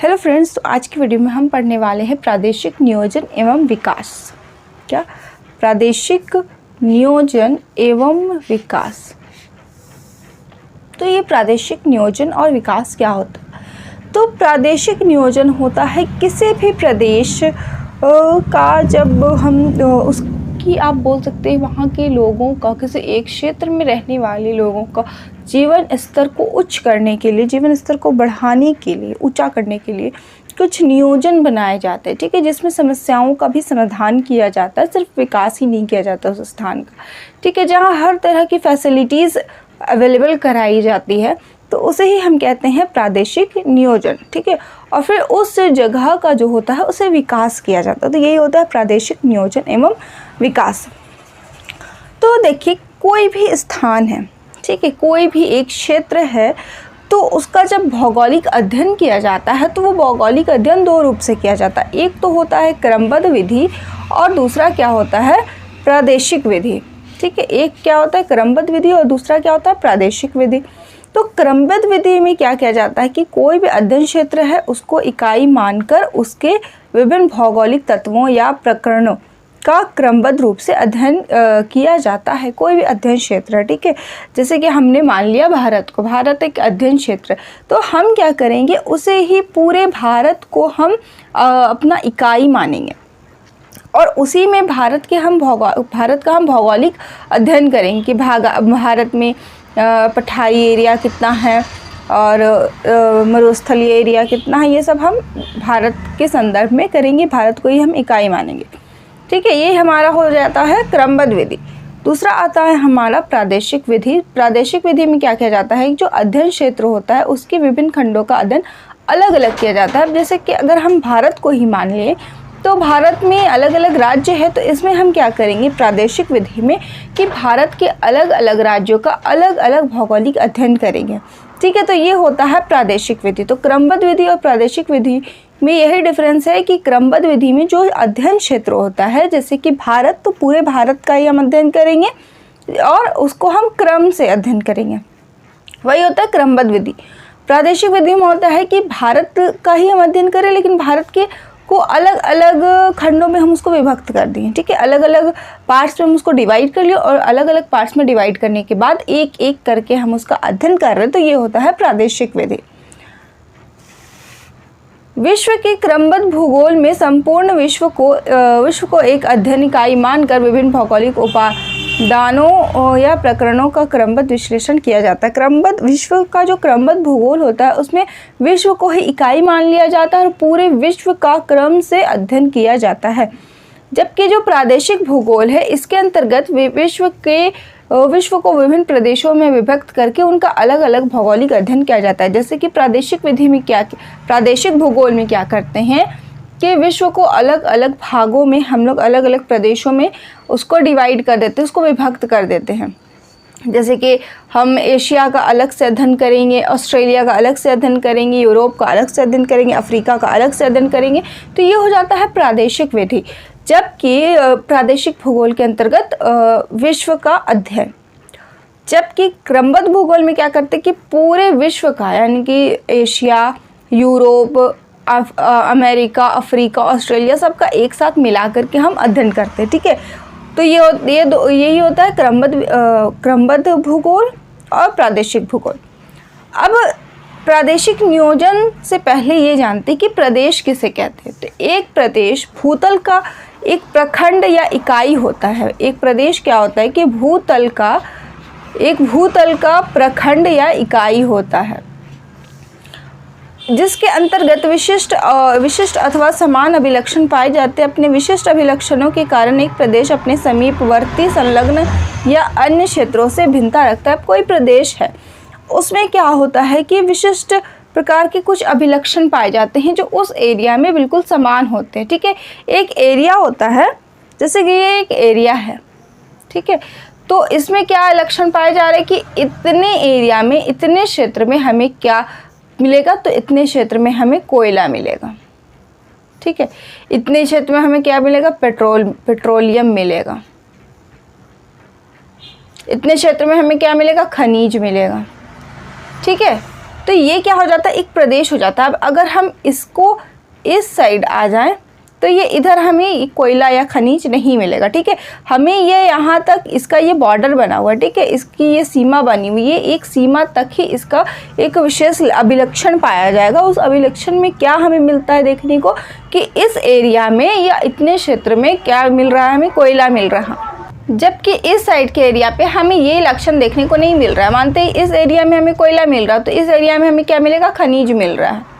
Hello friends, तो आज की वीडियो में हम पढ़ने वाले हैं प्रादेशिक नियोजन एवं विकास। क्या प्रादेशिक नियोजन एवं विकास। तो ये प्रादेशिक नियोजन और विकास क्या होता है? तो प्रादेशिक नियोजन होता है किसी भी प्रदेश का जब हम उसकी आप बोल सकते हैं वहाँ के लोगों का, किसी एक क्षेत्र में रहने वाले लोगों का जीवन स्तर को उच्च करने के लिए, जीवन स्तर को बढ़ाने के लिए, ऊंचा करने के लिए कुछ नियोजन बनाए जाते हैं। ठीक है, जिसमें समस्याओं का भी समाधान किया जाता है, सिर्फ विकास ही नहीं किया जाता उस स्थान का। ठीक है, जहाँ हर तरह की फैसिलिटीज़ अवेलेबल कराई जाती है, तो उसे ही हम कहते हैं प्रादेशिक नियोजन। ठीक है, और फिर उस जगह का जो होता है उसे विकास किया जाता है। तो यही होता है प्रादेशिक नियोजन एवं विकास। तो देखिए, कोई भी स्थान है, ठीक है, कोई भी एक क्षेत्र है, तो उसका जब भौगोलिक अध्ययन किया जाता है तो वो भौगोलिक अध्ययन दो रूप से किया जाता है। एक तो होता है क्रमबद्ध विधि और दूसरा क्या होता है, प्रादेशिक विधि। ठीक है, एक क्या होता है क्रमबद्ध विधि और दूसरा क्या होता है प्रादेशिक विधि। तो क्रमबद्ध विधि में क्या किया जाता है कि कोई भी अध्ययन क्षेत्र है उसको इकाई मानकर उसके विभिन्न भौगोलिक तत्वों या प्रकरणों का क्रमबद्ध रूप से अध्ययन किया जाता है। कोई भी अध्ययन क्षेत्र है, ठीक है, जैसे कि हमने मान लिया भारत को, भारत एक अध्ययन क्षेत्र है, तो हम क्या करेंगे, उसे ही पूरे भारत को हम अपना इकाई मानेंगे और उसी में भारत का हम भौगोलिक अध्ययन करेंगे कि भारत में पठारी एरिया कितना है और मरुस्थलीय एरिया कितना है। ये सब हम भारत के संदर्भ में करेंगे, भारत को ही हम इकाई मानेंगे। ठीक है, ये हमारा हो जाता है क्रमबद्ध विधि। दूसरा आता है हमारा प्रादेशिक विधि। प्रादेशिक विधि में क्या किया जाता है, जो अध्ययन क्षेत्र होता है उसके विभिन्न खंडों का अध्ययन अलग अलग किया जाता है। जैसे कि अगर हम भारत को ही मान लें तो भारत में अलग अलग राज्य है, तो इसमें हम क्या करेंगे प्रादेशिक विधि में कि भारत के अलग अलग राज्यों का अलग अलग भौगोलिक अध्ययन करेंगे। ठीक है, तो ये होता है प्रादेशिक विधि। तो क्रमबद्ध विधि और प्रादेशिक विधि में यही डिफरेंस है कि क्रमबद्ध विधि में जो अध्ययन क्षेत्र होता है, जैसे कि भारत, तो पूरे भारत का ही हम अध्ययन करेंगे और उसको हम क्रम से अध्ययन करेंगे, वही होता है क्रमबद्ध विधि। प्रादेशिक विधि में होता है कि भारत का ही हम अध्ययन करें, लेकिन भारत के को अलग अलग खंडों में हम उसको विभक्त कर दिए। ठीक है, अलग अलग पार्ट्स में हम उसको डिवाइड कर लिए और अलग अलग पार्ट्स में डिवाइड करने के बाद एक एक करके हम उसका अध्ययन कर रहे हैं, तो ये होता है प्रादेशिक विधि। विश्व के क्रमबद्ध भूगोल में संपूर्ण विश्व को एक अध्ययन इकाई मानकर विभिन्न भौगोलिक उपादानों या प्रकरणों का क्रमबद्ध विश्लेषण किया जाता है। क्रमबद्ध विश्व का जो क्रमबद्ध भूगोल होता है उसमें विश्व को ही इकाई मान लिया जाता है और पूरे विश्व का क्रम से अध्ययन किया जाता है। जबकि जो प्रादेशिक भूगोल है इसके अंतर्गत विश्व को विभिन्न प्रदेशों में विभक्त करके उनका अलग अलग भौगोलिक अध्ययन किया जाता है। जैसे कि प्रादेशिक विधि में प्रादेशिक भूगोल में क्या करते हैं कि विश्व को अलग अलग भागों में हम लोग अलग अलग प्रदेशों में उसको डिवाइड कर देते हैं, उसको विभक्त कर देते हैं। जैसे कि हम एशिया का अलग से अध्ययन करेंगे, ऑस्ट्रेलिया का अलग से अध्ययन करेंगे, यूरोप का अलग से अध्ययन करेंगे, अफ्रीका का अलग से अध्ययन करेंगे, तो ये हो जाता है प्रादेशिक विधि। जबकि प्रादेशिक भूगोल के अंतर्गत विश्व का अध्ययन, जबकि क्रमबद्ध भूगोल में क्या करते हैं कि पूरे विश्व का, यानी कि Asia, Europe, America, Africa, Australia, सबका एक साथ मिला करके हम अध्ययन करते हैं। ठीक है, तो यही होता है क्रमबद्ध भूगोल और प्रादेशिक भूगोल। अब प्रादेशिक नियोजन से पहले ये जानते हैं कि प्रदेश किसे कहते हैं। तो एक प्रदेश भूतल का एक प्रखंड या इकाई होता है। एक प्रदेश क्या होता है कि भूतल का प्रखंड या इकाई होता है, जिसके अंतर्गत विशिष्ट अथवा समान अभिलक्षण पाए जाते हैं। अपने विशिष्ट अभिलक्षणों के कारण एक प्रदेश अपने समीपवर्ती, संलग्न या अन्य क्षेत्रों से भिन्नता रखता है। कोई प्रदेश है उसमें क्या होता है कि विशिष्ट प्रकार के कुछ अभिलक्षण पाए जाते हैं जो उस एरिया में बिल्कुल समान होते हैं। ठीक है, एक एरिया होता है, जैसे कि ये एक एरिया है, ठीक है, तो इसमें क्या लक्षण पाए जा रहे हैं कि इतने एरिया में, इतने क्षेत्र में हमें क्या मिलेगा, तो इतने क्षेत्र में हमें कोयला मिलेगा। ठीक है, इतने क्षेत्र में हमें क्या मिलेगा, पेट्रोलियम मिलेगा। इतने क्षेत्र में हमें क्या मिलेगा, खनिज मिलेगा। ठीक है, तो ये क्या हो जाता है, एक प्रदेश हो जाता है। अब अगर हम इसको इस साइड आ जाएं तो ये इधर हमें कोयला या खनिज नहीं मिलेगा, ठीक है। हमें ये यहाँ तक इसका ये बॉर्डर बना हुआ है, ठीक है, इसकी ये सीमा बनी हुई है, एक सीमा तक ही इसका एक विशेष अभिलक्षण पाया जाएगा। उस अभिलक्षण में क्या हमें मिलता है देखने को कि इस एरिया में या इतने क्षेत्र में क्या मिल रहा है, हमें कोयला मिल रहा है, जबकि इस साइड के एरिया पे हमें ये लक्षण देखने को नहीं मिल रहा है। मानते हैं इस एरिया में हमें कोयला मिल रहा है, तो इस एरिया में हमें क्या मिलेगा, खनिज मिल रहा है,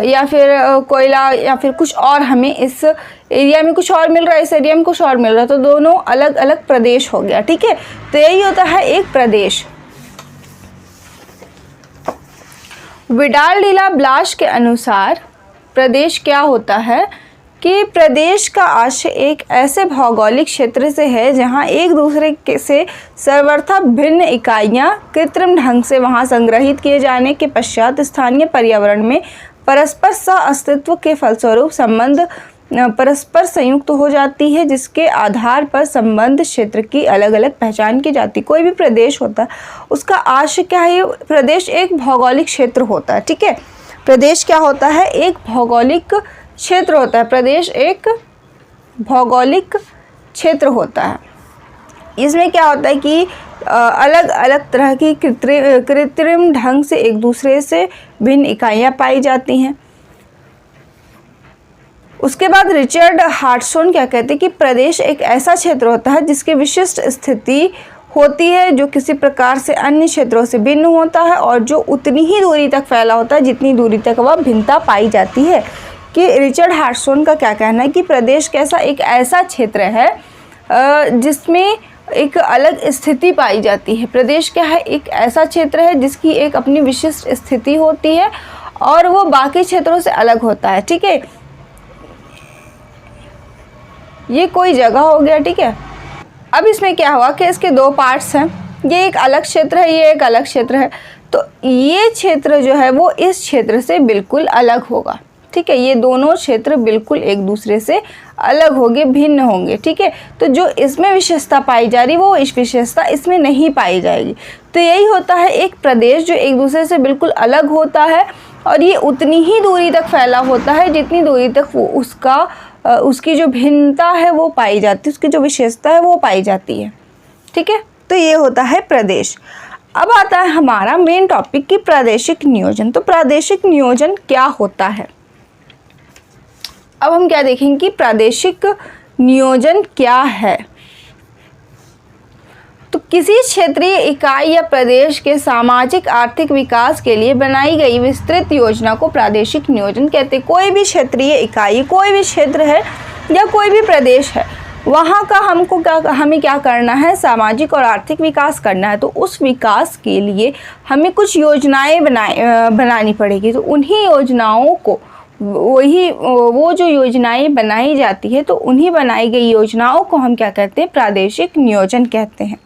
या फिर कोयला या फिर कुछ और, हमें इस एरिया में कुछ और मिल रहा है, इस एरिया में कुछ और मिल रहा है, तो दोनों अलग अलग प्रदेश हो गया, ठीक है। तो यही होता है एक प्रदेश। विडाल-डी-ला-ब्लाश के अनुसार प्रदेश क्या होता है कि प्रदेश का आशय एक ऐसे भौगोलिक क्षेत्र से है जहां एक दूसरे से सर्वथा भिन्न इकाइयां कृत्रिम ढंग से वहां संग्रहित किए जाने के पश्चात स्थानीय पर्यावरण में परस्पर सह अस्तित्व के फलस्वरूप संबंध परस्पर संयुक्त हो जाती है, जिसके आधार पर संबंध क्षेत्र की अलग अलग पहचान की जाती है। कोई भी प्रदेश होता है उसका आशय क्या है, प्रदेश एक भौगोलिक क्षेत्र होता है, ठीक है। प्रदेश क्या होता है, एक भौगोलिक क्षेत्र होता है, प्रदेश एक भौगोलिक क्षेत्र होता है। इसमें क्या होता है कि अलग अलग तरह की कृत्रिम ढंग से एक दूसरे से भिन्न इकाइयाँ पाई जाती हैं। उसके बाद रिचर्ड हार्टसोन क्या कहते हैं कि प्रदेश एक ऐसा क्षेत्र होता है जिसकी विशिष्ट स्थिति होती है, जो किसी प्रकार से अन्य क्षेत्रों से भिन्न होता है और जो उतनी ही दूरी तक फैला होता है जितनी दूरी तक वह भिन्नता पाई जाती है। कि रिचर्ड हार्टसोन का क्या कहना है कि प्रदेश कैसा एक ऐसा क्षेत्र है जिसमें एक अलग स्थिति पाई जाती है। प्रदेश क्या है, एक ऐसा क्षेत्र है जिसकी एक अपनी विशिष्ट स्थिति होती है और वो बाकी क्षेत्रों से अलग होता है, ठीक है। ये कोई जगह हो गया, ठीक है। अब इसमें क्या हुआ कि इसके दो पार्ट्स हैं, ये एक अलग क्षेत्र है, ये एक अलग क्षेत्र है। तो ये क्षेत्र जो है वो इस क्षेत्र से बिल्कुल अलग होगा, ठीक है। ये दोनों क्षेत्र बिल्कुल एक दूसरे से अलग होंगे, भिन्न होंगे, ठीक है। तो जो इसमें विशेषता पाई जा रही वो इस विशेषता इसमें नहीं पाई जाएगी। तो यही होता है एक प्रदेश जो एक दूसरे से बिल्कुल अलग होता है और ये उतनी ही दूरी तक फैला होता है जितनी दूरी तक वो उसकी जो भिन्नता है वो पाई जाती है, उसकी जो विशेषता है वो पाई जाती है, ठीक है। तो ये होता है प्रदेश। अब आता है हमारा मेन टॉपिक कि प्रादेशिक नियोजन। तो प्रादेशिक नियोजन क्या होता है, अब हम क्या देखेंगे कि प्रादेशिक नियोजन क्या है। तो किसी क्षेत्रीय इकाई या प्रदेश के सामाजिक आर्थिक विकास के लिए बनाई गई विस्तृत योजना को प्रादेशिक नियोजन कहते हैं। कोई भी क्षेत्रीय इकाई, कोई भी क्षेत्र है या कोई भी प्रदेश है, वहाँ का हमें क्या करना है, सामाजिक और आर्थिक विकास करना है। तो उस विकास के लिए हमें कुछ योजनाएं बनानी पड़ेगी। तो उन्हीं योजनाओं को वो जो योजनाएं बनाई जाती है तो उन्हीं बनाई गई योजनाओं को हम क्या कहते हैं, प्रादेशिक नियोजन कहते हैं।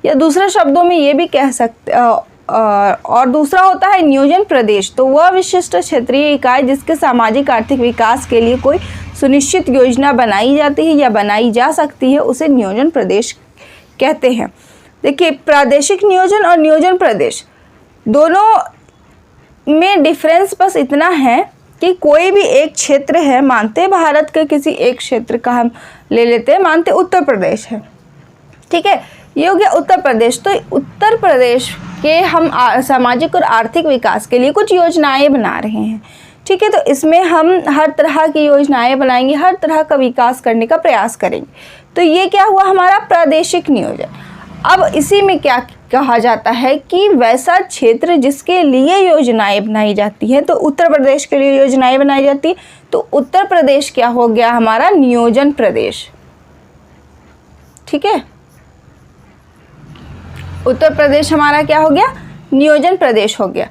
या दूसरे शब्दों में ये भी कह सकते और दूसरा होता है नियोजन प्रदेश। तो वह विशिष्ट क्षेत्रीय इकाई जिसके सामाजिक आर्थिक विकास के लिए कोई सुनिश्चित योजना बनाई जाती है या बनाई जा सकती है, उसे नियोजन प्रदेश कहते हैं। देखिए, प्रादेशिक नियोजन और नियोजन प्रदेश दोनों में डिफरेंस बस इतना है कि कोई भी एक क्षेत्र है, मानते भारत के किसी एक क्षेत्र का हम ले लेते हैं, मानते उत्तर प्रदेश है, ठीक है, ये हो गया उत्तर प्रदेश। तो उत्तर प्रदेश के हम सामाजिक और आर्थिक विकास के लिए कुछ योजनाएं बना रहे हैं, ठीक है। तो इसमें हम हर तरह की योजनाएं बनाएंगे, हर तरह का विकास करने का प्रयास करेंगे। तो ये क्या हुआ हमारा प्रादेशिक नियोजन। अब इसी में क्या कहा जाता है कि वैसा क्षेत्र जिसके लिए योजनाएं बनाई जाती हैं, तो उत्तर प्रदेश के लिए योजनाएं बनाई जाती है, तो उत्तर प्रदेश क्या हो गया हमारा, नियोजन प्रदेश, ठीक है। उत्तर प्रदेश हमारा क्या हो गया, नियोजन प्रदेश हो गया।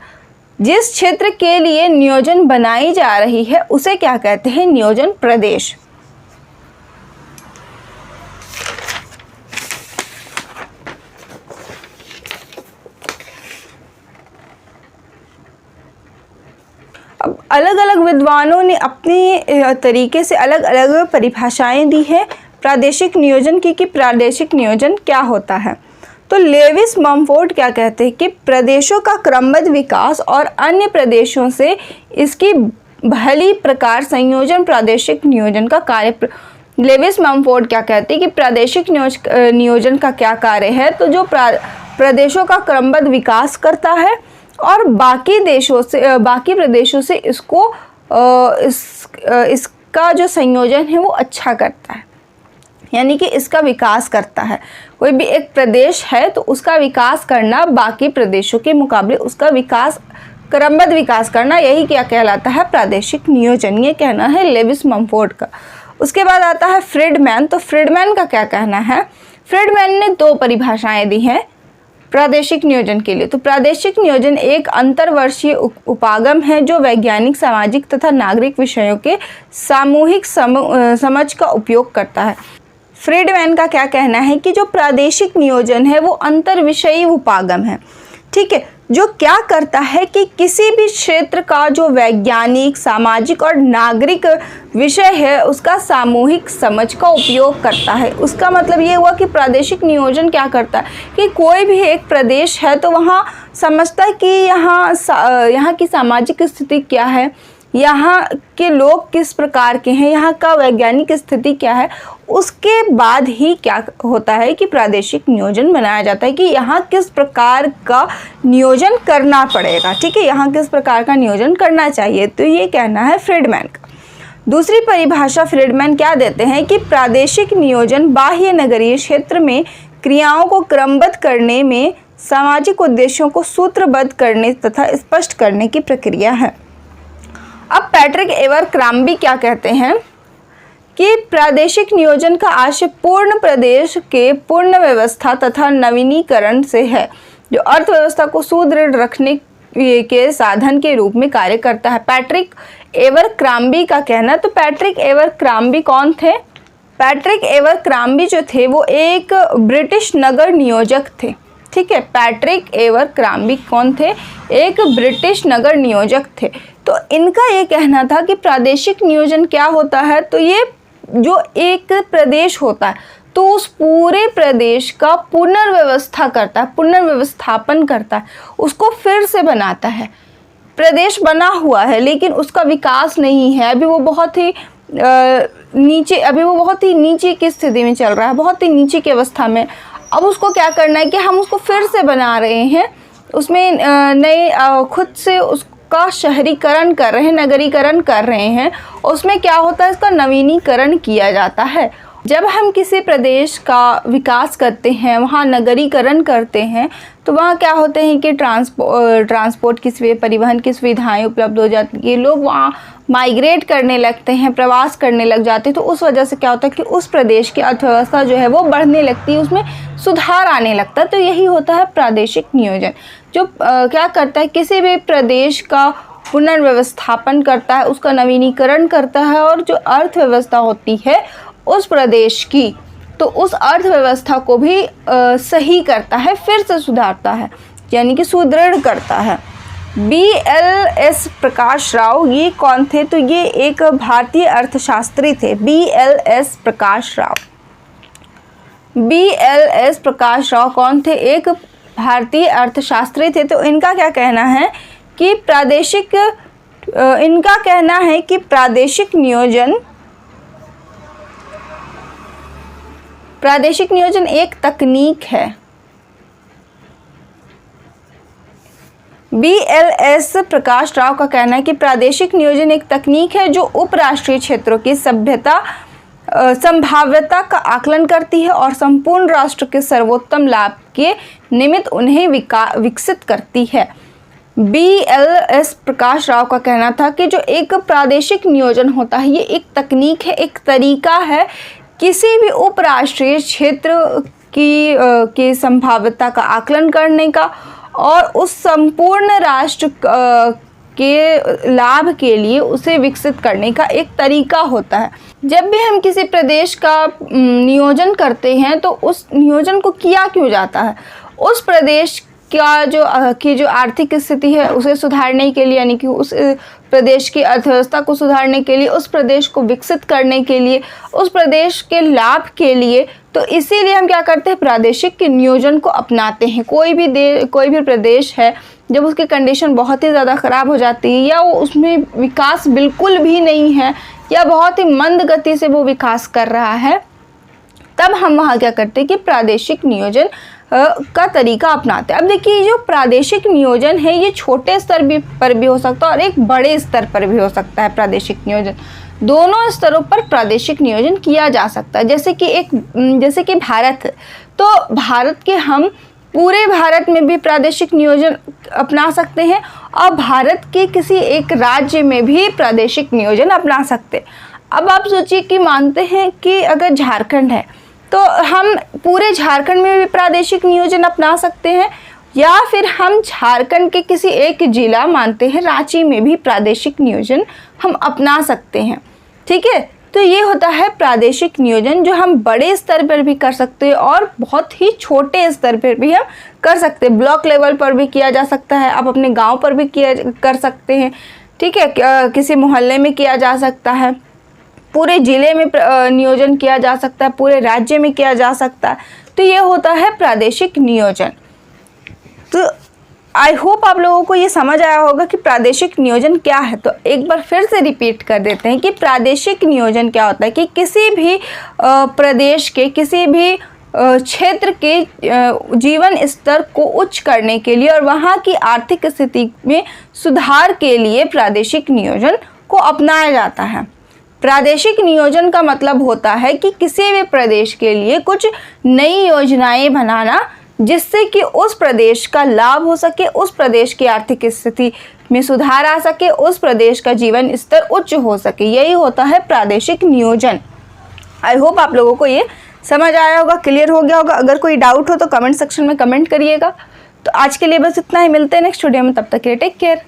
जिस क्षेत्र के लिए नियोजन बनाई जा रही है उसे क्या कहते हैं, नियोजन प्रदेश। अब अलग अलग विद्वानों ने अपने तरीके से अलग अलग परिभाषाएं दी हैं प्रादेशिक नियोजन की कि प्रादेशिक नियोजन क्या होता है। तो लेविस मम्फोर्ड क्या कहते हैं कि प्रदेशों का क्रमबद्ध विकास और अन्य प्रदेशों से इसकी भली प्रकार संयोजन प्रादेशिक नियोजन का कार्य। लेविस मम्फोर्ड क्या कहते हैं कि प्रादेशिक नियोजन का क्या कार्य है, तो जो प्रदेशों का क्रमबद्ध विकास करता है और बाकी प्रदेशों से इसका जो संयोजन है वो अच्छा करता है, यानी कि इसका विकास करता है। कोई भी एक प्रदेश है तो उसका विकास करना बाकी प्रदेशों के मुकाबले उसका विकास, क्रमबद्ध विकास करना, यही क्या कहलाता है, प्रादेशिक नियोजन। ये कहना है लेविस मम्फोर्ड का। उसके बाद आता है फ्रीडमैन। तो फ्रीडमैन का क्या कहना है? फ्रीडमैन ने 2 परिभाषाएं दी हैं प्रादेशिक नियोजन के लिए। तो प्रादेशिक नियोजन एक अंतर्वर्षीय उपागम है जो वैज्ञानिक, सामाजिक तथा नागरिक विषयों के सामूहिक समझ का उपयोग करता है। फ्रीडमैन का क्या कहना है कि जो प्रादेशिक नियोजन है वो अंतर्विषयी उपागम है, ठीक है, जो क्या करता है कि किसी भी क्षेत्र का जो वैज्ञानिक, सामाजिक और नागरिक विषय है उसका सामूहिक समझ का उपयोग करता है। उसका मतलब ये हुआ कि प्रादेशिक नियोजन क्या करता है कि कोई भी एक प्रदेश है तो वहाँ समझता है कि यहाँ की सामाजिक स्थिति क्या है, यहाँ के लोग किस प्रकार के हैं, यहाँ का वैज्ञानिक स्थिति क्या है, उसके बाद ही क्या होता है कि प्रादेशिक नियोजन बनाया जाता है कि यहाँ किस प्रकार का नियोजन करना पड़ेगा, ठीक है, यहाँ किस प्रकार का नियोजन करना चाहिए। तो ये कहना है फ्रीडमैन का। दूसरी परिभाषा फ्रीडमैन क्या देते हैं कि प्रादेशिक नियोजन बाह्य नगरीय क्षेत्र में क्रियाओं को क्रमबद्ध करने में सामाजिक उद्देश्यों को सूत्रबद्ध करने तथा स्पष्ट करने की प्रक्रिया है। अब पैट्रिक एवरक्राम्बी क्या कहते हैं कि प्रादेशिक नियोजन का आशय पूर्ण प्रदेश के पूर्ण व्यवस्था तथा नवीनीकरण से है, जो अर्थव्यवस्था को सुदृढ़ रखने के साधन के रूप में कार्य करता है। पैट्रिक एवरक्राम्बी का कहना। तो पैट्रिक एवरक्राम्बी कौन थे? पैट्रिक एवरक्राम्बी जो थे वो एक ब्रिटिश नगर नियोजक थे, ठीक है। पैट्रिक एवरक्राम्बी कौन थे? एक ब्रिटिश नगर नियोजक थे। तो इनका ये कहना था कि प्रादेशिक नियोजन क्या होता है, तो ये जो एक प्रदेश होता है तो उस पूरे प्रदेश का पुनर्व्यवस्था करता है, पुनर्व्यवस्थापन करता है, उसको फिर से बनाता है। प्रदेश बना हुआ है लेकिन उसका विकास नहीं है, अभी वो बहुत ही नीचे की स्थिति में चल रहा है, बहुत ही नीचे की अवस्था में। अब उसको क्या करना है कि हम उसको फिर से बना रहे हैं, उसमें नए खुद से उसका शहरीकरण कर रहे हैं, नगरीकरण कर रहे हैं। उसमें क्या होता है, इसका नवीनीकरण किया जाता है। जब हम किसी प्रदेश का विकास करते हैं, वहाँ नगरीकरण करते हैं, तो वहाँ क्या होते हैं कि ट्रांसपोर्ट की परिवहन की सुविधाएं उपलब्ध हो जाती है, लोग वहाँ माइग्रेट करने लगते हैं, प्रवास करने लग जाते हैं। तो उस वजह से क्या होता है कि उस प्रदेश की अर्थव्यवस्था जो है वो बढ़ने लगती है, उसमें सुधार आने लगता है। तो यही होता है प्रादेशिक नियोजन, जो क्या करता है, किसी भी प्रदेश का पुनर्व्यवस्थापन करता है, उसका नवीनीकरण करता है, और जो अर्थव्यवस्था होती है उस प्रदेश की, तो उस अर्थव्यवस्था को भी सही करता है, फिर से सुधारता है, यानी कि सुदृढ़ करता है। BLS प्रकाश राव, ये कौन थे? तो ये एक भारतीय अर्थशास्त्री थे, BLS प्रकाश राव। BLS प्रकाश राव कौन थे? एक भारतीय अर्थशास्त्री थे। तो इनका क्या कहना है कि प्रादेशिक नियोजन एक तकनीक है। BLS प्रकाश राव का कहना है कि प्रादेशिक नियोजन एक तकनीक है जो उपराष्ट्रीय क्षेत्रों की संभाव्यता का आकलन करती है और संपूर्ण राष्ट्र के सर्वोत्तम लाभ के निमित्त उन्हें विकसित करती है। BLS प्रकाश राव का कहना था कि जो एक प्रादेशिक नियोजन होता है ये एक तकनीक है, एक तरीका है किसी भी उपराष्ट्रीय क्षेत्र की संभाव्यता का आकलन करने का और उस संपूर्ण राष्ट्र के लाभ के लिए उसे विकसित करने का एक तरीका होता है। जब भी हम किसी प्रदेश का नियोजन करते हैं तो उस नियोजन को किया क्यों जाता है? उस प्रदेश की जो आर्थिक स्थिति है उसे सुधारने के लिए, यानी कि उस प्रदेश की अर्थव्यवस्था को सुधारने के लिए, उस प्रदेश को विकसित करने के लिए, उस प्रदेश के लाभ के लिए, तो इसीलिए हम क्या करते हैं, प्रादेशिक नियोजन को अपनाते हैं। कोई भी प्रदेश है जब उसकी कंडीशन बहुत ही ज़्यादा ख़राब हो जाती है या वो उसमें विकास बिल्कुल भी नहीं है या बहुत ही मंद गति से वो विकास कर रहा है, तब हम वहाँ क्या करते हैं कि प्रादेशिक नियोजन का तरीका अपनाते हैं। अब देखिए, जो प्रादेशिक नियोजन है ये छोटे स्तर पर भी हो सकता है और एक बड़े स्तर पर भी हो सकता है। प्रादेशिक नियोजन दोनों स्तरों पर प्रादेशिक नियोजन किया जा सकता है। जैसे कि भारत, तो भारत के हम पूरे भारत में भी प्रादेशिक नियोजन अपना सकते हैं और भारत के किसी एक राज्य में भी प्रादेशिक नियोजन अपना सकते हैं। अब आप सोचिए कि मानते हैं कि अगर झारखंड है तो हम पूरे झारखंड में भी प्रादेशिक नियोजन अपना सकते हैं, या फिर हम झारखंड के किसी एक जिला मानते हैं रांची में भी प्रादेशिक नियोजन हम अपना सकते हैं। ठीक है, तो ये होता है प्रादेशिक नियोजन, जो हम बड़े स्तर पर भी कर सकते हैं और बहुत ही छोटे स्तर पर भी हम कर सकते हैं। ब्लॉक लेवल पर भी किया जा सकता है, आप अपने गांव पर भी कर सकते हैं। ठीक है, किसी मोहल्ले में किया जा सकता है, पूरे ज़िले में नियोजन किया जा सकता है, पूरे राज्य में किया जा सकता है। तो ये होता है प्रादेशिक नियोजन। तो आई होप आप लोगों को ये समझ आया होगा कि प्रादेशिक नियोजन क्या है। तो एक बार फिर से रिपीट कर देते हैं कि प्रादेशिक नियोजन क्या होता है कि किसी भी प्रदेश के, किसी भी क्षेत्र के जीवन स्तर को उच्च करने के लिए और वहाँ की आर्थिक स्थिति में सुधार के लिए प्रादेशिक नियोजन को अपनाया जाता है। प्रादेशिक नियोजन का मतलब होता है कि किसी भी प्रदेश के लिए कुछ नई योजनाएं बनाना, जिससे कि उस प्रदेश का लाभ हो सके, उस प्रदेश की आर्थिक स्थिति में सुधार आ सके, उस प्रदेश का जीवन स्तर उच्च हो सके। यही होता है प्रादेशिक नियोजन। आई होप आप लोगों को ये समझ आया होगा, क्लियर हो गया होगा। अगर कोई डाउट हो तो कमेंट सेक्शन में कमेंट करिएगा। तो आज के लिए बस इतना ही, मिलते हैं नेक्स्ट वीडियो में, तब तक के लिए टेक केयर।